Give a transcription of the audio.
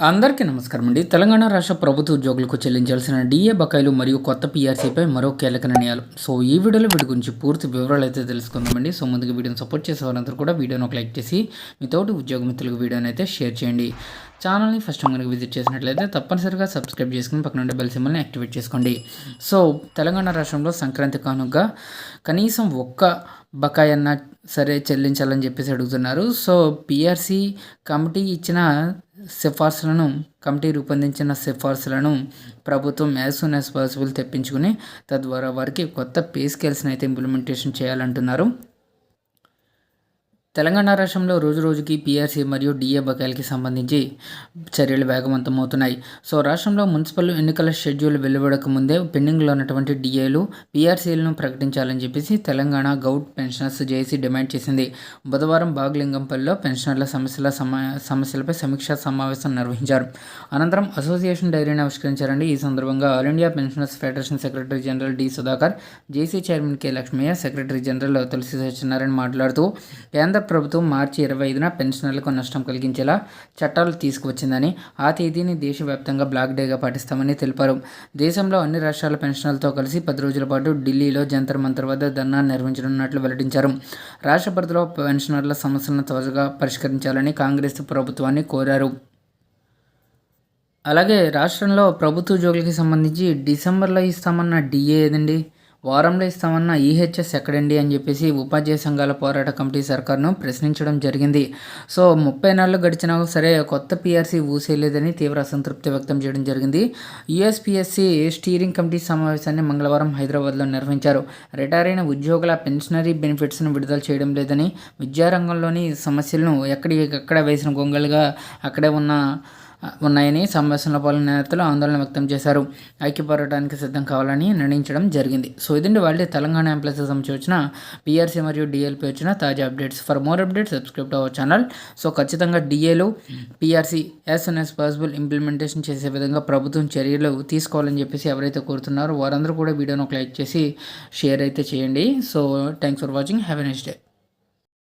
అందరికీ నమస్కారం అండి. తెలంగాణ రాష్ట్ర ప్రభుత్వ ఉద్యోగులకు చెల్లించాల్సిన డీఏ బకాయిలు మరియు కొత్త పీఆర్సీపై మరో కీలక నిర్ణయాలు. సో ఈ వీడియోలో వీటి గురించి పూర్తి వివరాలు అయితే తెలుసుకుందామండి. సో ముందుగా వీడియోని సపోర్ట్ చేసే వారందరూ కూడా వీడియోని ఒక లైక్ చేసి మీతోటి ఉద్యోగ మిత్రులకు వీడియోని అయితే షేర్ చేయండి. ఛానల్ని ఫస్ట్ టైం కనుక విజిట్ చేసినట్లయితే తప్పనిసరిగా సబ్స్క్రైబ్ చేసుకుని పక్కన ఉండే బెల్ సింబల్ని యాక్టివేట్ చేసుకోండి. సో తెలంగాణ రాష్ట్రంలో సంక్రాంతి కానుకగా కనీసం ఒక్క బకాయన్నా సరే చెల్లించాలని చెప్పేసి అడుగుతున్నారు. సో పీఆర్సీ కమిటీ ఇచ్చిన సిఫార్సులను కమిటీ రూపొందించిన సిఫార్సులను ప్రభుత్వం యాజ్ సూన్ యాజ్ పాసిబుల్ తెప్పించుకుని తద్వారా వారికి కొత్త పే స్కేల్స్ని అయితే ఇంప్లిమెంటేషన్ చేయాలంటున్నారు. తెలంగాణ రాష్ట్రంలో రోజురోజుకి పీఆర్సీ మరియు డీఏ బకాయిలకి సంబంధించి చర్యలు వేగవంతమవుతున్నాయి. సో రాష్ట్రంలో మున్సిపల్ ఎన్నికల షెడ్యూల్ వెలువడక ముందే పెండింగ్లో ఉన్నటువంటి డీఏలు పీఆర్సీలను ప్రకటించాలని చెప్పేసి Telangana govt pensioners JAC demand చేసింది. బుధవారం బాగ్లింగంపల్లిలో పెన్షనర్ల సమస్యలపై సమీక్షా సమావేశం నిర్వహించారు. అనంతరం అసోసియేషన్ డైరీని ఆవిష్కరించారండి. ఈ సందర్భంగా all India pensioners federation secretary general D Sudhakar, JC chairman K Lakshmaiah, secretary general Tulasi Satyanarayana మాట్లాడుతూ కేంద్ర ప్రభుత్వం మార్చి 25న పెన్షనర్లకు నష్టం కలిగించేలా చట్టాలు తీసుకువచ్చిందని, ఆ తేదీని దేశవ్యాప్తంగా బ్లాక్ డేగా పాటిస్తామని తెలిపారు. దేశంలో అన్ని రాష్ట్రాల పెన్షనర్లతో కలిసి 10 రోజుల పాటు ఢిల్లీలో జంతర్ మంతర్ వద్ద ధర్నా నిర్వహించనున్నట్లు వెల్లడించారు. రాష్ట్ర పరిధిలో పెన్షనర్ల సమస్యలను త్వరగా పరిష్కరించాలని కాంగ్రెస్ ప్రభుత్వాన్ని కోరారు. అలాగే రాష్ట్రంలో ప్రభుత్వ ఉద్యోగులకి సంబంధించి డిసెంబర్లో ఇస్తామన్న డిఏ ఏదండి, వారంలో ఇస్తామన్న ఈహెచ్ఎస్ ఎక్కడండి అని చెప్పేసి ఉపాధ్యాయ సంఘాల పోరాట కమిటీ సర్కార్ను ప్రశ్నించడం జరిగింది. సో 30 నెలలు గడిచినా సరే కొత్త పీఆర్సీ ఊసేయలేదని తీవ్ర అసంతృప్తి వ్యక్తం చేయడం జరిగింది. యూఎస్పీఎస్సీ స్టీరింగ్ కమిటీ సమావేశాన్ని మంగళవారం హైదరాబాద్లో నిర్వహించారు. రిటైర్ అయిన ఉద్యోగుల పెన్షనరీ బెనిఫిట్స్ను విడుదల చేయడం లేదని, విద్యారంగంలోని సమస్యలను ఎక్కడ వేసిన గొంగలుగా అక్కడే ఉన్నాయని సమావేశంలో పాల్గొన్న నేతలు ఆందోళన వ్యక్తం చేశారు. ఐక్యపోరాటానికి సిద్ధం కావాలని నిర్ణయించడం జరిగింది. సో ఇదండి వాళ్ళే తెలంగాణ ఎంప్లాయీస్కి సంబంధించి వచ్చిన పీఆర్సీ మరియు డిఏలపై వచ్చిన తాజా updates. For more updates subscribe to our channel. So ఖచ్చితంగా డిఏలు PRC as soon as possible implementation చేసే విధంగా ప్రభుత్వం చర్యలు తీసుకోవాలని చెప్పేసి ఎవరైతే కోరుతున్నారో వారందరూ కూడా వీడియోను ఒక లైక్ చేసి షేర్ అయితే చేయండి. So thanks for watching. Have a nice day.